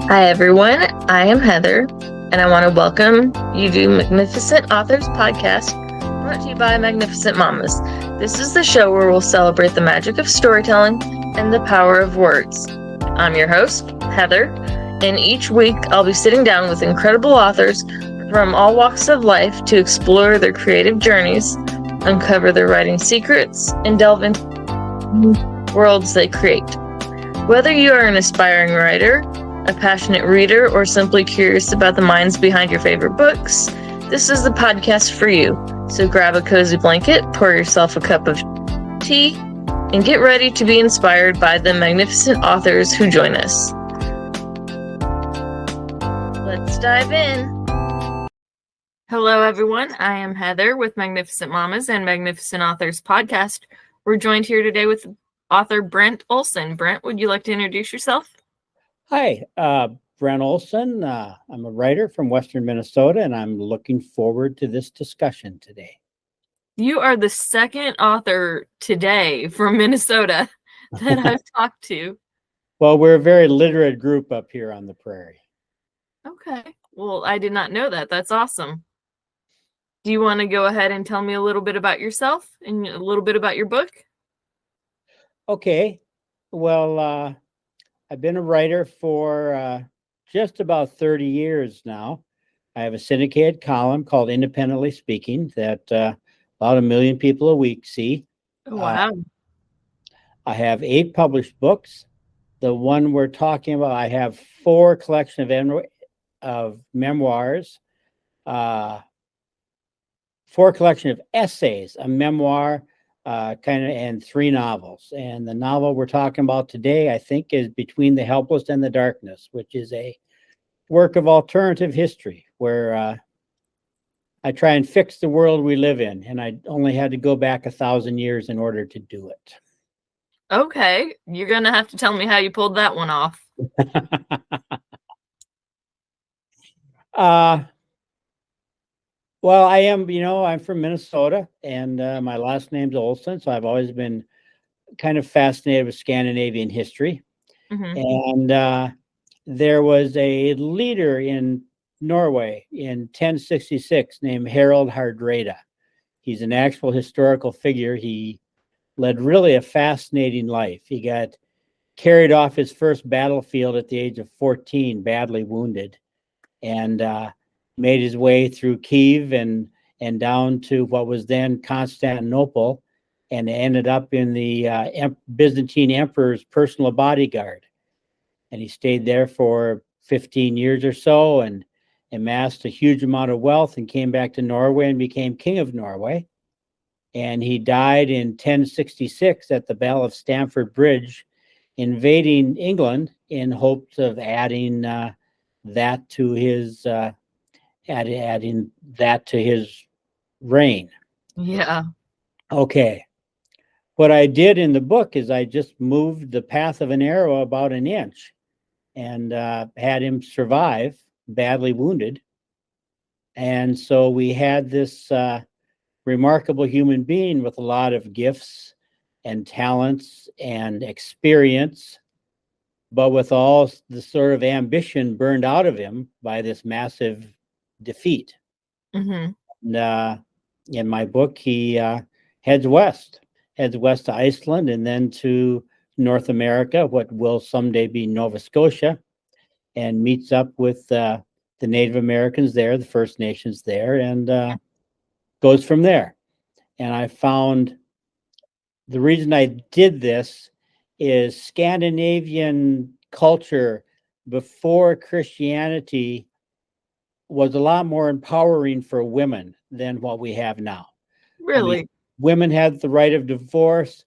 Hi, everyone. I am Heather, and I want to welcome you to Magnificent Authors Podcast, brought to you by Magnificent Mamas. This is the show where we'll celebrate the magic of storytelling and the power of words. I'm your host, Heather, and each week I'll be sitting down with incredible authors from all walks of life to explore their creative journeys, uncover their writing secrets, and delve into worlds they create. Whether you are an aspiring writer, a passionate reader, or simply curious about the minds behind your favorite books, this is the podcast for you. So grab a cozy blanket, pour yourself a cup of tea, and get ready to be inspired by the magnificent authors who join us. Let's dive in. Hello, everyone. I am Heather with Magnificent Mamas and Magnificent Authors Podcast. We're joined here today with author Brent Olson. Brent, would you like to introduce yourself? Hi, Brent Olson. I'm a writer from Western Minnesota, and I'm looking forward to this discussion today. You are the second author today from Minnesota that I've talked to. Well, we're a very literate group up here on the prairie. Okay. Well, I did not know that. That's awesome. Do you want to go ahead and tell me a little bit about yourself and a little bit about your book? Okay. Well, I've been a writer for just about 30 years now. I have a syndicated column called Independently Speaking that about 1 million people a week see. Oh, wow. I have 8 published books. The one we're talking about, I have 4 collection of memoirs, 4 collection of essays, a memoir, and 3 novels. And the novel we're talking about today, I think, is Between the Helpless and the Darkness, which is a work of alternative history where I try and fix the world we live in. And I only had to go back 1,000 years in order to do it. Okay. You're going to have to tell me how you pulled that one off. Well, I am, I'm from Minnesota, and my last name's Olson, so I've always been kind of fascinated with Scandinavian history. Mm-hmm. And there was a leader in Norway in 1066 named Harald Hardrada. He's an actual historical figure. He led really a fascinating life. He got carried off his first battlefield at the age of 14, badly wounded, and made his way through Kiev and down to what was then Constantinople, and ended up in the Byzantine emperor's personal bodyguard. And he stayed there for 15 years or so and amassed a huge amount of wealth and came back to Norway and became king of Norway. And he died in 1066 at the Battle of Stamford Bridge, invading England in hopes of adding that to his adding that to his reign. Yeah. Okay. What I did in the book is I just moved the path of an arrow about an inch and had him survive, badly wounded. And so we had this remarkable human being with a lot of gifts and talents and experience, but with all the sort of ambition burned out of him by this massive defeat. Mm-hmm. And in my book, he heads west to Iceland and then to North America, what will someday be Nova Scotia, and meets up with the Native Americans there, the First Nations there, and goes from there. And I found the reason I did this is Scandinavian culture before Christianity was a lot more empowering for women than what we have now. Really? I mean, women had the right of divorce.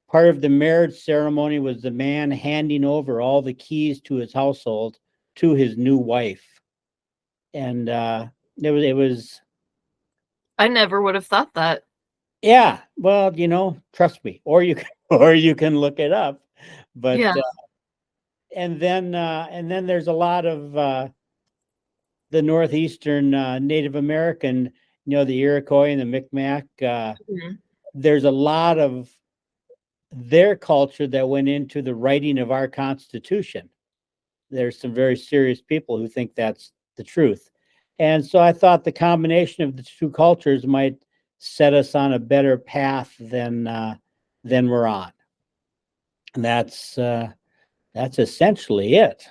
Part of the marriage ceremony was the man handing over all the keys to his household to his new wife. And it was. I never would have thought that. Yeah, well, trust me, or you can look it up. But yeah. And then there's a lot of the northeastern Native American, the Iroquois and the Micmac. Mm-hmm. There's a lot of their culture that went into the writing of our Constitution. there's some very serious people who think that's the truth. And so I thought the combination of the two cultures might set us on a better path than we're on. And that's essentially it.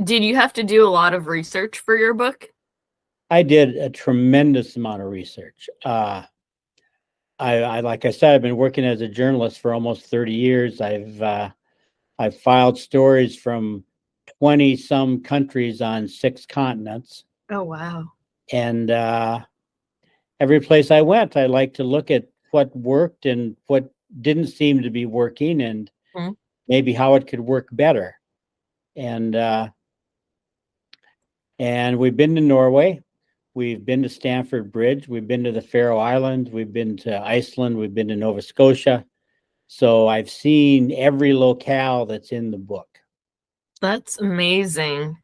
Did you have to do a lot of research for your book? I did a tremendous amount of research. I like I said, I've been working as a journalist for almost 30 years. I've filed stories from 20 some countries on 6 continents. Oh, wow. And every place I went, I like to look at what worked and what didn't seem to be working, and maybe how it could work better. And we've been to Norway, we've been to Stamford Bridge, we've been to the Faroe Islands, we've been to Iceland, we've been to Nova Scotia. So I've seen every locale that's in the book. That's amazing.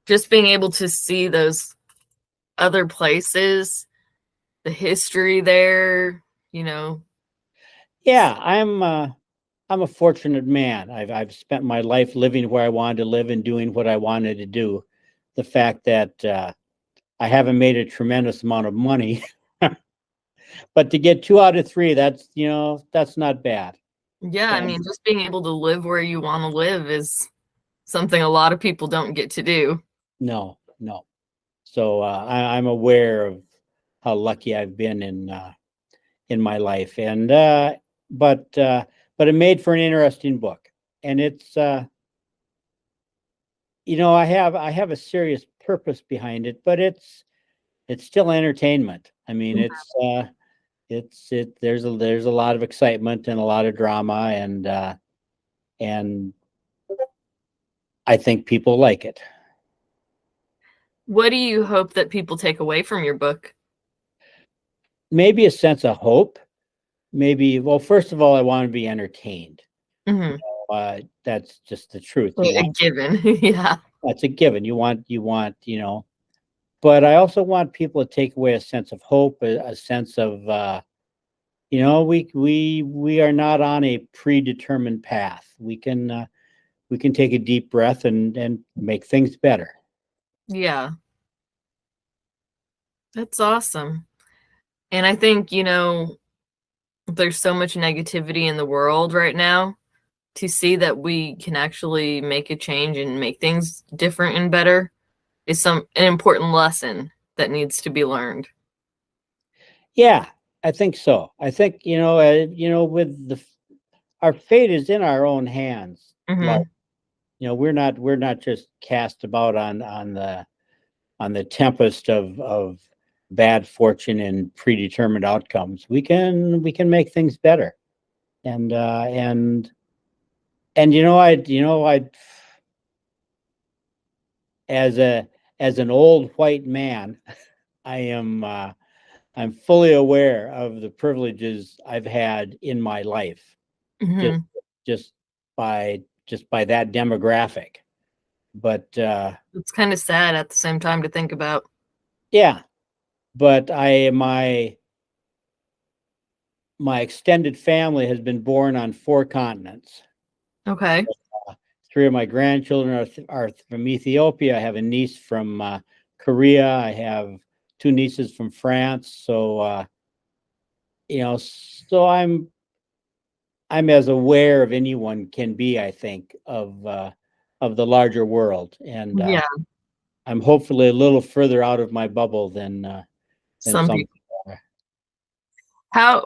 Just being able to see those other places, the history there, you know. Yeah, I'm a fortunate man. I've spent my life living where I wanted to live and doing what I wanted to do. The fact that I haven't made a tremendous amount of money, but to get 2 out of 3, that's not bad. Yeah, I And mean, just being able to live where you want to live is something a lot of people don't get to do. no. So I'm aware of how lucky I've been in my life, and but it made for an interesting book, and it's I have a serious purpose behind it, but it's still entertainment. I mean, there's a lot of excitement and a lot of drama, and I think people like it. What do you hope that people take away from your book? Maybe a sense of hope. Maybe, well, first of all, I want to be entertained. Mm-hmm. That's just the truth. A given. Yeah. That's a given. You want, but I also want people to take away a sense of hope, a sense of, we are not on a predetermined path. We can take a deep breath and make things better. Yeah. That's awesome. And I think, there's so much negativity in the world right now. To see that we can actually make a change and make things different and better is an important lesson that needs to be learned. Yeah, I think so. I think, with our fate is in our own hands. Like, we're not just cast about on the tempest of bad fortune and predetermined outcomes. We can make things better. And I as an old white man, I am I'm fully aware of the privileges I've had in my life, Mm-hmm. just by that demographic. But It's kind of sad at the same time to think about. yeah, but my extended family has been born on 4 continents. Okay. 3 of my grandchildren are from Ethiopia. I have a niece from Korea. I have 2 nieces from France. So so I'm as aware of anyone can be, I think, of the larger world, and Yeah. I'm hopefully a little further out of my bubble than Some some people. people are.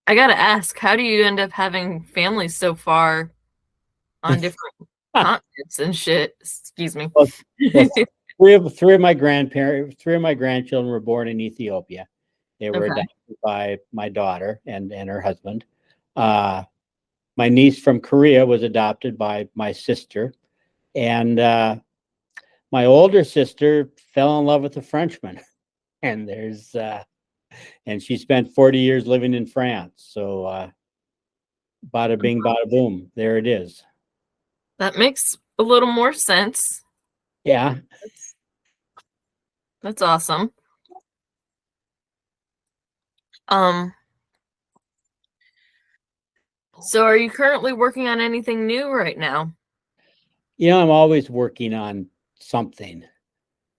I gotta ask, how do you end up having families so far on different continents and shit? Excuse me. Well, three of my grandchildren were born in Ethiopia. They were Okay. adopted by my daughter and her husband. My niece from Korea was adopted by my sister, and my older sister fell in love with a Frenchman, and and she spent 40 years living in France. So bada bing, bada boom, there it is. That makes a little more sense. Yeah. That's awesome. Um, so are you currently working on anything new right now? I'm always working on something.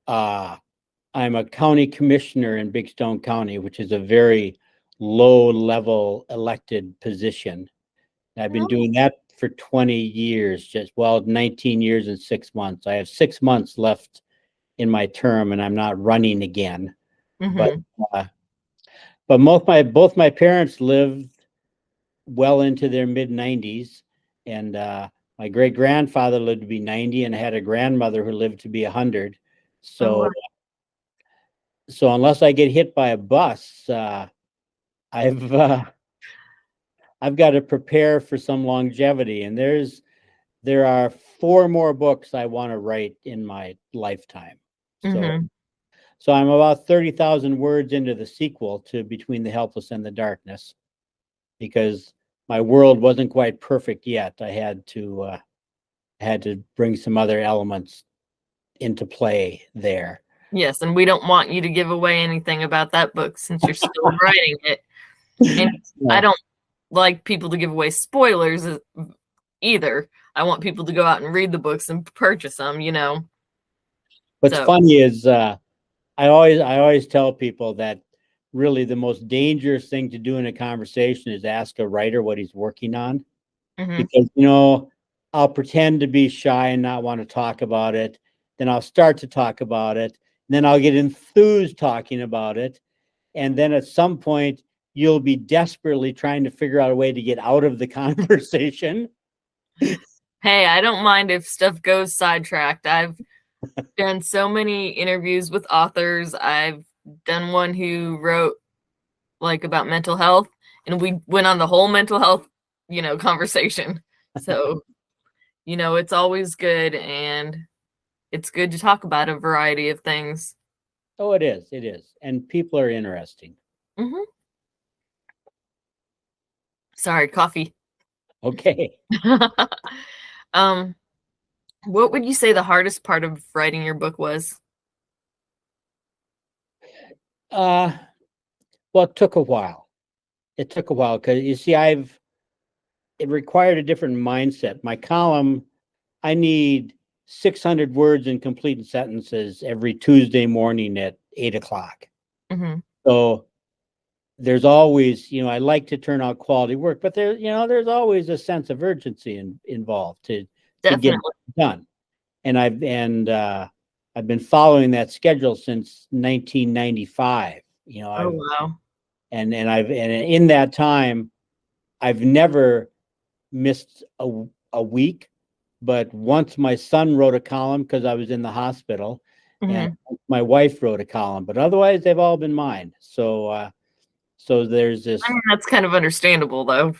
I'm a county commissioner in Big Stone County, which is a very low level elected position. I've been doing that for 20 years, 19 years and 6 months. I have 6 months left in my term and I'm not running again. But Mm-hmm. both my parents lived well into their mid 90s, and my great grandfather lived to be 90, and I had a grandmother who lived to be 100. Oh, wow. So unless I get hit by a bus, I've I've got to prepare for some longevity, and there are 4 more books I want to write in my lifetime. So Mm-hmm. so I'm about 30,000 words into the sequel to Between the Helpless and the Darkness, because my world wasn't quite perfect yet. I had to bring some other elements into play there. Yes, and we don't want you to give away anything about that book since you're still writing it. And I Yeah. don't like people to give away spoilers either. I want people to go out and read the books and purchase them, What's So, funny is I always tell people that really the most dangerous thing to do in a conversation is ask a writer what he's working on, mm-hmm. because I'll pretend to be shy and not want to talk about it. Then I'll start to talk about it. Then I'll get enthused talking about it. And then at some point, you'll be desperately trying to figure out a way to get out of the conversation. Hey, I don't mind if stuff goes sidetracked. I've done so many interviews with authors. I've done one who wrote like about mental health, and we went on the whole mental health, conversation. So, it's always good, and it's good to talk about a variety of things. Oh, it is. It is. And people are interesting. Mm-hmm. Sorry, coffee. Okay. um, what would you say the hardest part of writing your book was? Well, it took a while. It took a while because you see, it required a different mindset. My column, I need 600 words in complete sentences every Tuesday morning at 8 o'clock. Mm-hmm. So there's always, I like to turn out quality work, but there's always a sense of urgency involved to get Definitely. it done. And I've been following that schedule since 1995. Oh, wow. And in that time, I've never missed a week, but once my son wrote a column because I was in the hospital, and Mm-hmm. my wife wrote a column, but otherwise they've all been mine. So there's I this mean, that's kind of understandable, though.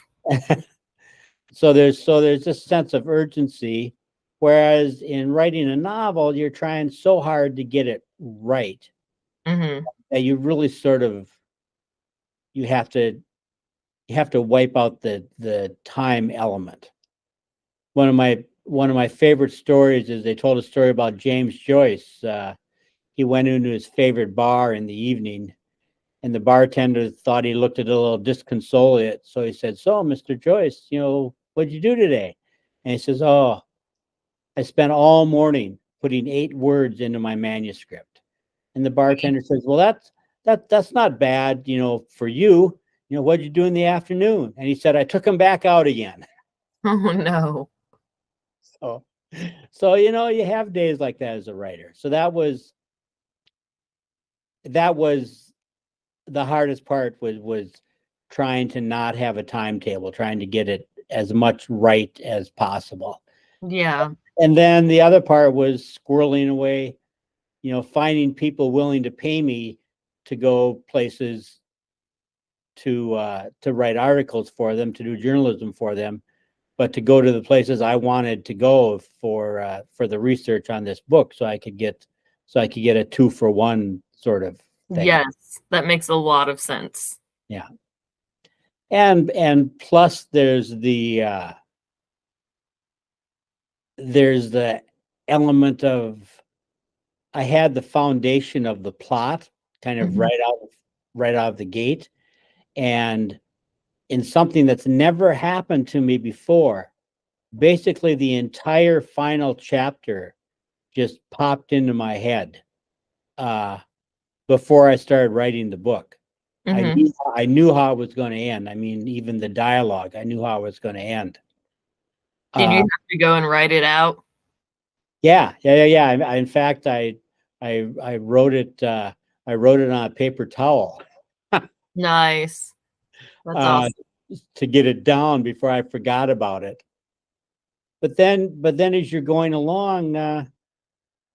so there's this sense of urgency, whereas in writing a novel, you're trying so hard to get it right Mm-hmm. that you really sort of you have to wipe out the time element. One of my favorite stories is they told a story about James Joyce. He went into his favorite bar in the evening, and the bartender thought he looked a little disconsolate. So he said, "So, Mr. Joyce, what'd you do today?" And he says, "Oh, I spent all morning putting 8 words into my manuscript." And the bartender says, "Well, that's not bad, for you. What'd you do in the afternoon?" And he said, "I took them back out again." Oh, no. So, so you have days like that as a writer. So that was the hardest part, was trying to not have a timetable, trying to get it as much right as possible. Yeah. And then the other part was squirreling away, finding people willing to pay me to go places to write articles for them, to do journalism for them, but to go to the places I wanted to go for the research on this book, so I could get a 2-for-1 sort of thing. Yes, that makes a lot of sense. Yeah. And plus there's the element of, I had the foundation of the plot kind of Mm-hmm. right out of the gate, and in something that's never happened to me before, basically the entire final chapter just popped into my head before I started writing the book. Mm-hmm. I knew how it was going to end. I mean, even the dialogue, I knew how it was going to end. Did you have to go and write it out? Yeah. In fact, I wrote it. I wrote it on a paper towel Nice. That's awesome. to get it down before I forgot about it. But then, as you're going along,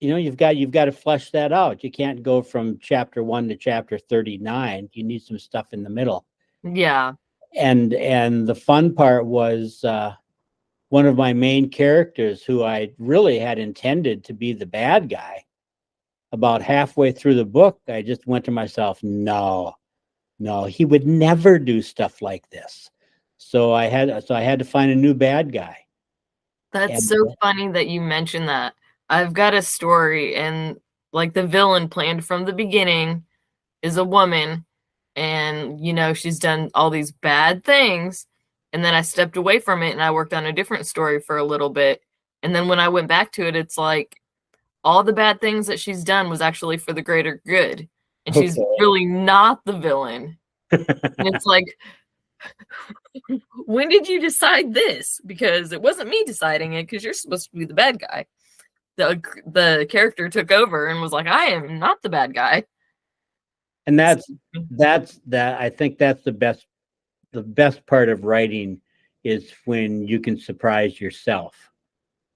you've got to flesh that out. You can't go from chapter 1 to chapter 39. You need some stuff in the middle. Yeah. And the fun part was one of my main characters, who I really had intended to be the bad guy. About halfway through the book, I just went to myself, no, he would never do stuff like this. So I had to find a new bad guy. That's so funny that you mentioned that. I've got a story, and like the villain planned from the beginning is a woman, and she's done all these bad things, and then I stepped away from it and I worked on a different story for a little bit. And then when I went back to it, it's like all the bad things that she's done was actually for the greater good. And she's really not the villain. And it's like, when did you decide this? Because it wasn't me deciding it, because you're supposed to be the bad guy. The character took over and was like, I am not the bad guy. And that's I think that's the best part of writing, is when you can surprise yourself.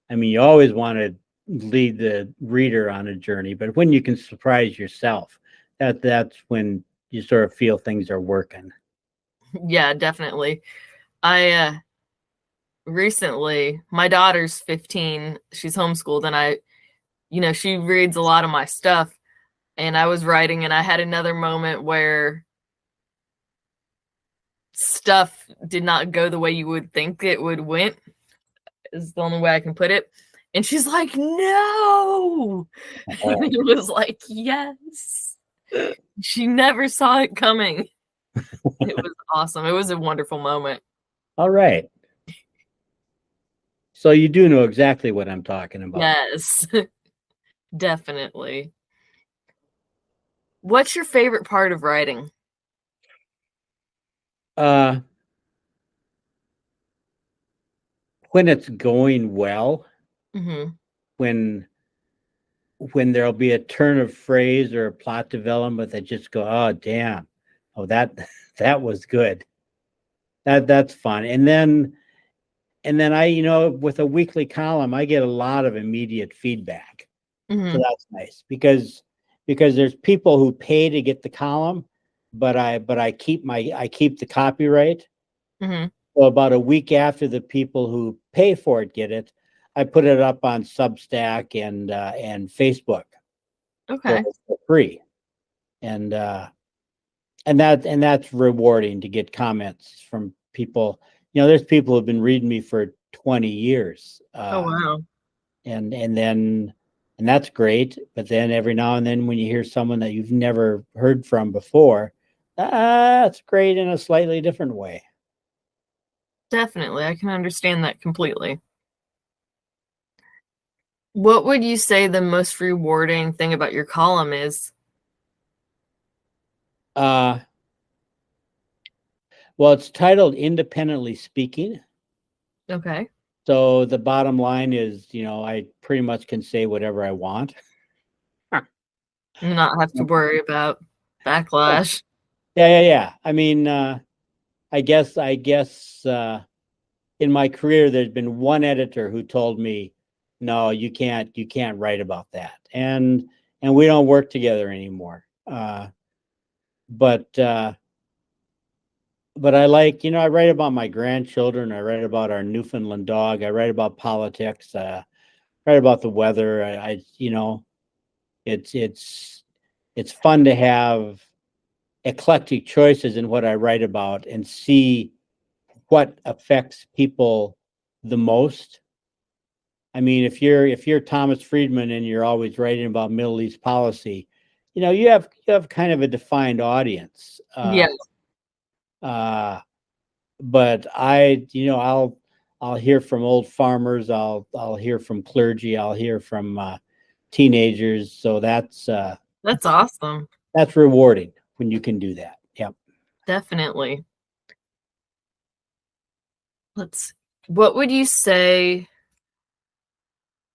I mean, you always want to lead the reader on a journey, but when you can surprise yourself, that's when you sort of feel things are working. Yeah, definitely. I recently, my daughter's 15, she's homeschooled, and she reads a lot of my stuff, and I was writing, and I had another moment where stuff did not go the way you would think it would went, is the only way I can put it. And she's like, no. And it was like, yes. She never saw it coming. It was awesome. It was a wonderful moment. All right. So you do know exactly what I'm talking about. Yes, definitely. What's your favorite part of writing? When it's going well, Mm-hmm. when there'll be a turn of phrase or a plot development that just go, oh damn, oh that was good. That's fun. And then I, with a weekly column, I get a lot of immediate feedback. Mm-hmm. So that's nice, because there's people who pay to get the column, but I keep the copyright. Mm-hmm. So about a week after the people who pay for it get it, I put it up on Substack and Facebook. Okay. For free. And that's rewarding, to get comments from people. There's people who've been reading me for 20 years. Oh wow. And that's great. But then every now and then, when you hear someone that you've never heard from before, that's great in a slightly different way. Definitely. I can understand that completely. What would you say the most rewarding thing about your column is? Well, it's titled Independently Speaking. Okay. So the bottom line is, I pretty much can say whatever I want. Not have to worry about backlash. Yeah. I mean, I guess in my career, there's been one editor who told me, no, you can't write about that. And we don't work together anymore. But I like, I write about my grandchildren. I write about our Newfoundland dog. I write about politics. Write about the weather. It's fun to have eclectic choices in what I write about, and see what affects people the most. I mean, if you're Thomas Friedman and you're always writing about Middle East policy, you have kind of a defined audience. Yes. But I'll I'll hear from old farmers. I'll hear from clergy. I'll hear from teenagers. So that's awesome. that's rewarding when you can do that. Yep. Definitely. What would you say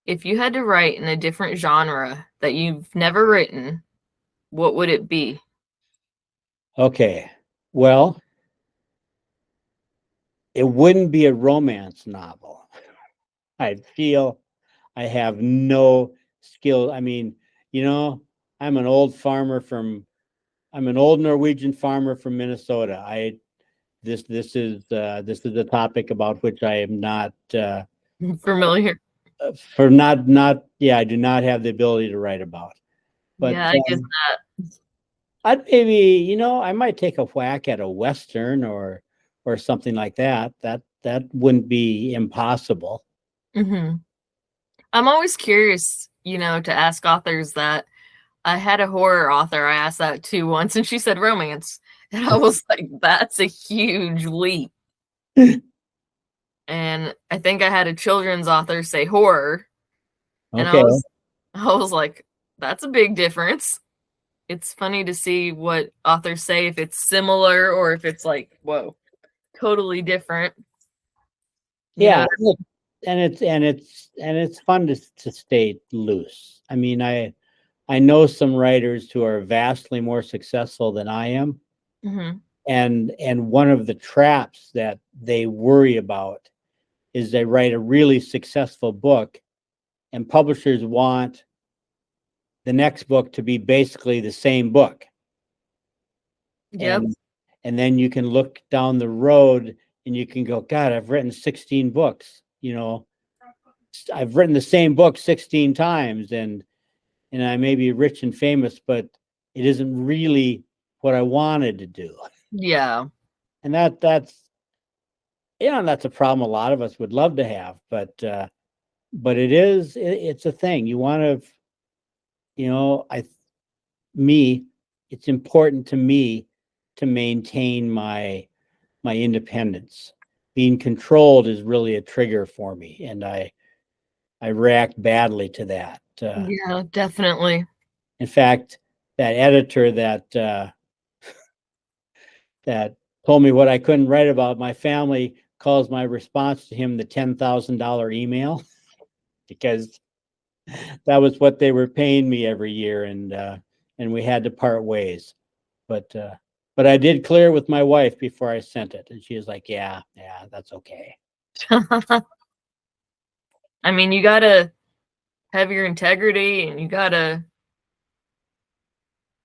if you had to write in a different genre that you've never written, what would it be? Okay. Well, it wouldn't be a romance novel. I feel I have no skill. I mean, I'm an old Norwegian farmer from Minnesota. This is a topic about which I am not Familiar. I do not have the ability to write about. But Yeah, I guess that. I'd maybe, I might take a whack at a Western or something like that. That wouldn't be impossible. Mm-hmm. I'm always curious, to ask authors that. I had a horror author, I asked that too once, and she said romance. And I was like, that's a huge leap. And I think I had a children's author say horror. And Okay. I was like, that's a big difference. It's funny to see what authors say, if it's similar or if it's like, whoa, totally different. Yeah. And it's fun to stay loose. I mean, I know some writers who are vastly more successful than I am. Mm-hmm. And one of the traps that they worry about is they write a really successful book and publishers want the next book to be basically the same book. Yep. And then you can look down the road and you can go, God, I've written 16 books. I've written the same book 16 times and I may be rich and famous, but it isn't really what I wanted to do. Yeah. And that's a problem a lot of us would love to have, but it's a thing. You want to, it's important to me to maintain my independence. Being controlled is really a trigger for me, and I react badly to that. Yeah, definitely. In fact, that editor that told me what I couldn't write about, my family calls my response to him the $10,000 email because that was what they were paying me every year, and we had to part ways. But I did clear with my wife before I sent it, and she was like, "Yeah, that's okay." I mean, you gotta have your integrity and you gotta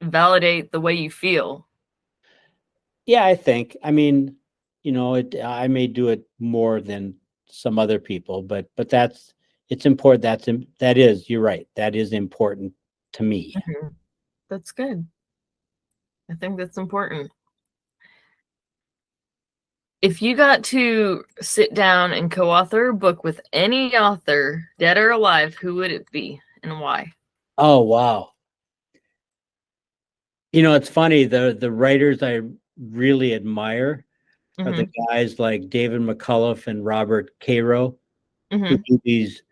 validate the way you feel. Yeah, I think. I mean, I may do it more than some other people, but it's important. You're right. That is important to me. Mm-hmm. That's good. I think that's important. If you got to sit down and co-author a book with any author, dead or alive, who would it be and why? Oh, wow. It's funny, the writers I really admire are the guys like David McCullough and Robert Caro, who do these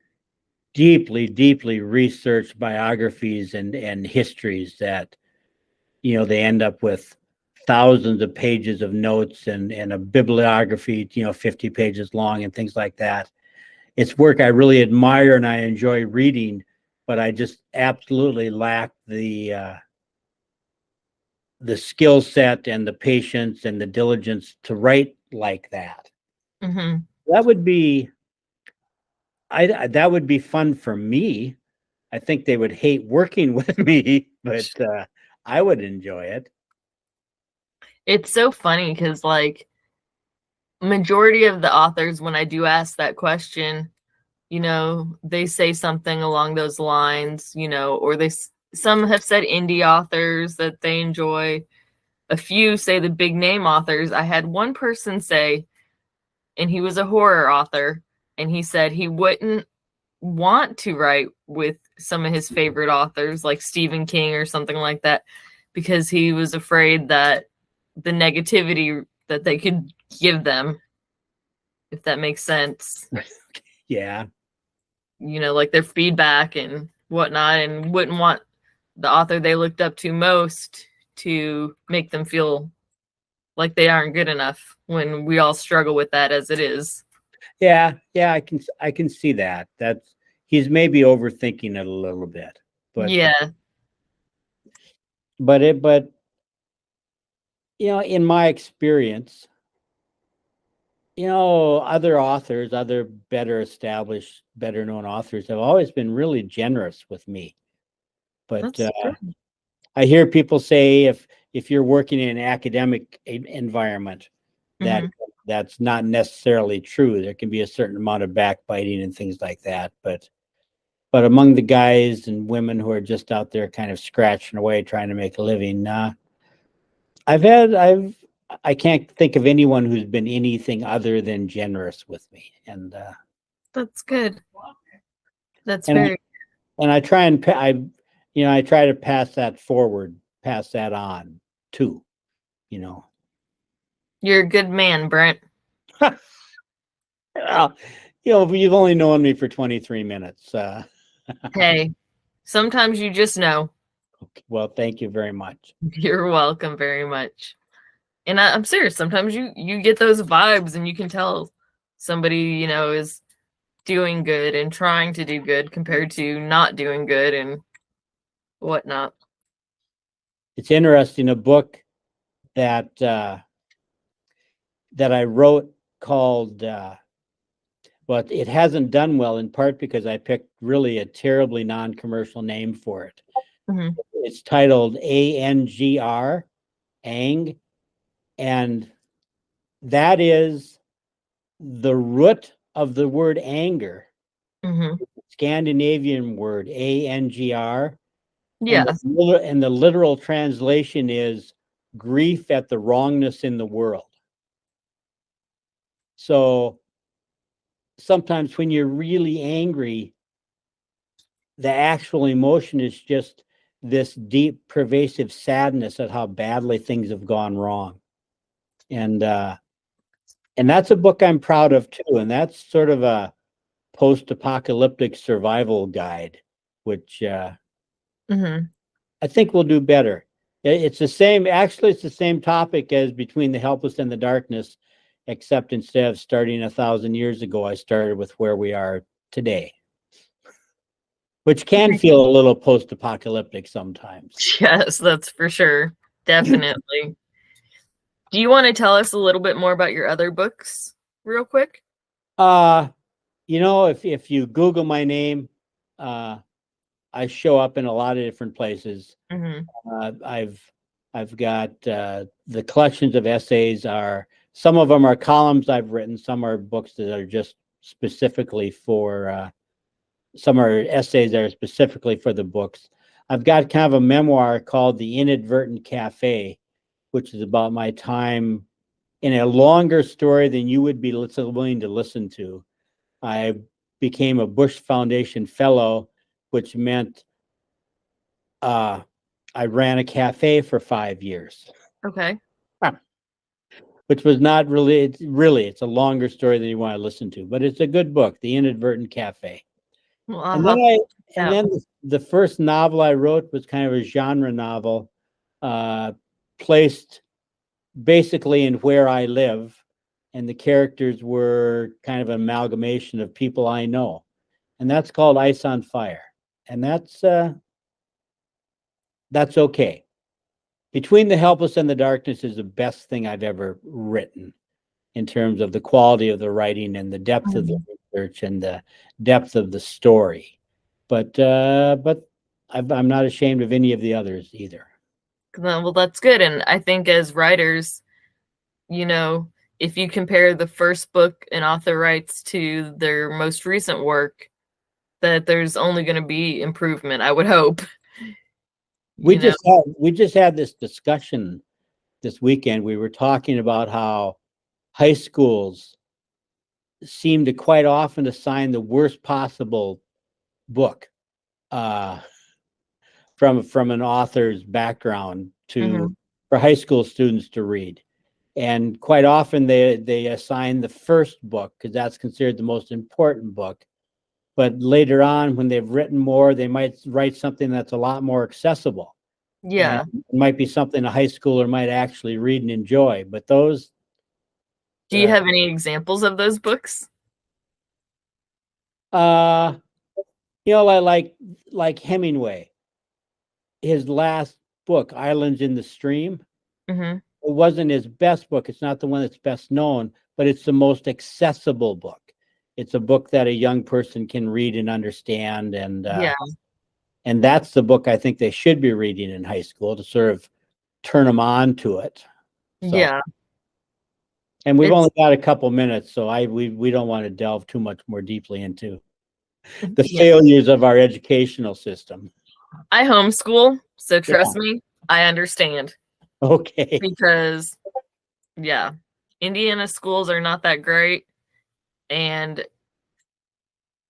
deeply, deeply researched biographies and histories that, they end up with thousands of pages of notes and a bibliography, 50 pages long and things like that. It's work I really admire and I enjoy reading, but I just absolutely lack the skill set and the patience and the diligence to write like that. Mm-hmm. That would be that would be fun for me. I think they would hate working with me, but I would enjoy it. It's so funny because, like, majority of the authors, when I do ask that question, they say something along those lines, or some have said indie authors that they enjoy. A few say the big name authors. I had one person say, and he was a horror author, and he said he wouldn't want to write with some of his favorite authors like Stephen King or something like that because he was afraid that the negativity that they could give them. if that makes sense. Yeah. Like their feedback and whatnot, and wouldn't want the author they looked up to most to make them feel like they aren't good enough when we all struggle with that as it is. Yeah. I can see that. He's maybe overthinking it a little bit, but Yeah. but in my experience, other authors, other better established, better known authors have always been really generous with me. But That's good. I hear people say if you're working in an academic environment, that that's not necessarily true. There can be a certain amount of backbiting and things like that. But among the guys and women who are just out there kind of scratching away trying to make a living, I can't think of anyone who's been anything other than generous with me. And That's good. That's and very I try and I try to pass that forward, pass that on too. You're a good man, Brent. Well, you've only known me for 23 minutes. Hey, sometimes you just know. Okay, well, thank you very much. You're welcome very much. And I'm serious. Sometimes you get those vibes, and you can tell somebody is doing good and trying to do good compared to not doing good and whatnot. It's interesting. A book that I wrote called well, it hasn't done well in part because I picked really a terribly non-commercial name for it. Mm-hmm. It's titled ANGR, Ang, and that is the root of the word anger. Mm-hmm. Scandinavian word ANGR, Yeah. and the literal translation is grief at the wrongness in the world. So sometimes when you're really angry, the actual emotion is just this deep, pervasive sadness at how badly things have gone wrong. And that's a book I'm proud of too. And that's sort of a post-apocalyptic survival guide, which I think will do better. It's the same. Actually, it's the same topic as Between the Helpless and the Darkness, except instead of starting 1,000 years ago, I started with where we are today, which can feel a little post-apocalyptic sometimes. Yes, that's for sure. Definitely. Do you want to tell us a little bit more about your other books real quick? If you Google my name, I show up in a lot of different places. I've got the collections of essays some of them are columns I've written, some are books that are just specifically for some are essays that are specifically for the books. I've got kind of a memoir called The Inadvertent Cafe, which is about my time in a longer story than you would be willing to listen to. I became a Bush Foundation Fellow, which meant I ran a cafe for 5 years. Okay. Which was not really, it's a longer story than you want to listen to, but it's a good book, The Inadvertent Cafe. Well, and then the first novel I wrote was kind of a genre novel, placed basically in where I live, and the characters were kind of an amalgamation of people I know, and that's called Ice on Fire, and that's okay. Between the Helpless and the Darkness is the best thing I've ever written in terms of the quality of the writing and the depth of the research and the depth of the story. But I'm not ashamed of any of the others either. Well, that's good. And I think as writers, if you compare the first book an author writes to their most recent work, that there's only going to be improvement, I would hope. We just had this discussion this weekend. We were talking about how high schools seem to quite often assign the worst possible book from an author's background for high school students to read. And quite often they assign the first book because that's considered the most important book. But later on, when they've written more, they might write something that's a lot more accessible. Yeah. And it might be something a high schooler might actually read and enjoy. But those. Do you have any examples of those books? Like Hemingway, his last book, Islands in the Stream. Mm-hmm. It wasn't his best book. It's not the one that's best known, but it's the most accessible book. It's a book that a young person can read and understand. And and that's the book I think they should be reading in high school to sort of turn them on to it. So, yeah. And we've only got a couple minutes, so we don't want to delve too much more deeply into the failures of our educational system. I homeschool, so trust me, I understand. Okay. Because, Indiana schools are not that great. And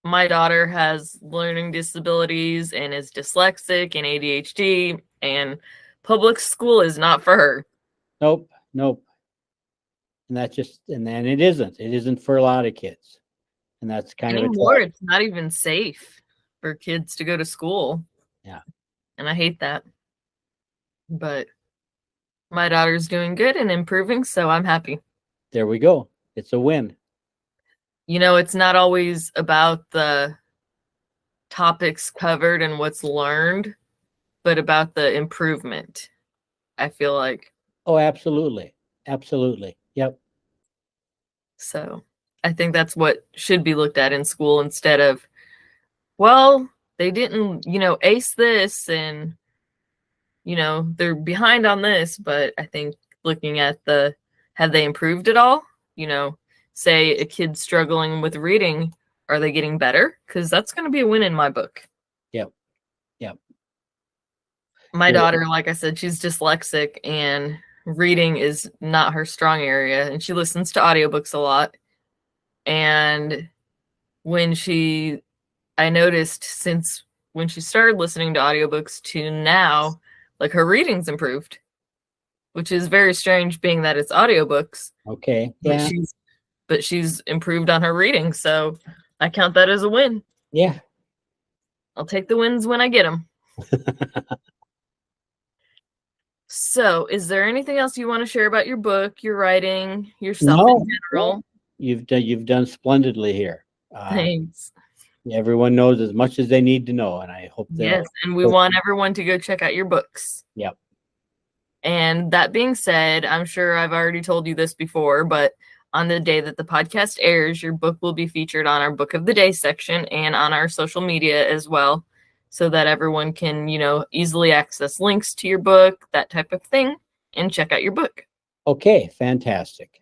my daughter has learning disabilities and is dyslexic and ADHD, and public school is not for her. Nope. And then it isn't for a lot of kids. And that's kind of it's not even safe for kids to go to school. Yeah. And I hate that. But my daughter's doing good and improving, so I'm happy. There we go. It's a win. It's not always about the topics covered and what's learned, but about the improvement, I feel like. Oh, absolutely. Absolutely. Yep. So I think that's what should be looked at in school instead of, well, they didn't, ace this and, they're behind on this. But I think looking at have they improved at all? Say a kid's struggling with reading, are they getting better? Because that's going to be a win in my book. Yep. My daughter, like I said, she's dyslexic and reading is not her strong area, and she listens to audiobooks a lot. And I noticed since when she started listening to audiobooks to now, like her reading's improved, which is very strange being that it's audiobooks. Okay. Yeah. But she's improved on her reading, so I count that as a win. Yeah. I'll take the wins when I get them. So, is there anything else you want to share about your book, your writing, yourself in general? You've done splendidly here. Thanks. Everyone knows as much as they need to know, and I hope Yes, and we want everyone to go check out your books. Yep. And that being said, I'm sure I've already told you this before, but on the day that the podcast airs, your book will be featured on our Book of the Day section and on our social media as well, so that everyone can, easily access links to your book, that type of thing, and check out your book. Okay, fantastic.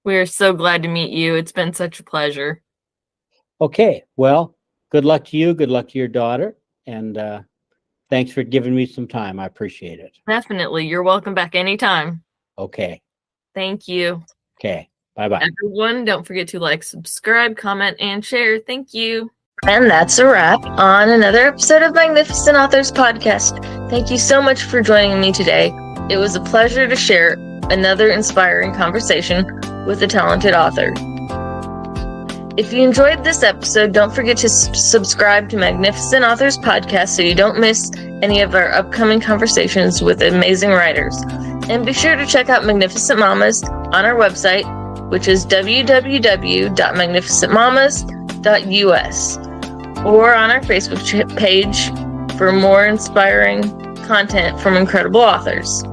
We're so glad to meet you. It's been such a pleasure. Okay, well, good luck to you. Good luck to your daughter. And thanks for giving me some time. I appreciate it. Definitely. You're welcome back anytime. Okay. Thank you. Okay. Bye-bye. Everyone, don't forget to like, subscribe, comment, and share. Thank you. And that's a wrap on another episode of Magnificent Authors Podcast. Thank you so much for joining me today. It was a pleasure to share another inspiring conversation with a talented author. If you enjoyed this episode, don't forget to subscribe to Magnificent Authors Podcast so you don't miss any of our upcoming conversations with amazing writers. And be sure to check out Magnificent Mamas on our website, which is www.magnificentmamas.us, or on our Facebook page for more inspiring content from incredible authors.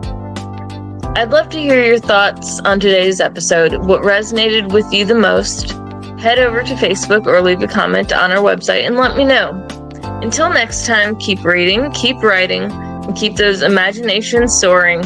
I'd love to hear your thoughts on today's episode. What resonated with you the most? Head over to Facebook or leave a comment on our website and let me know. Until next time, keep reading, keep writing, and keep those imaginations soaring.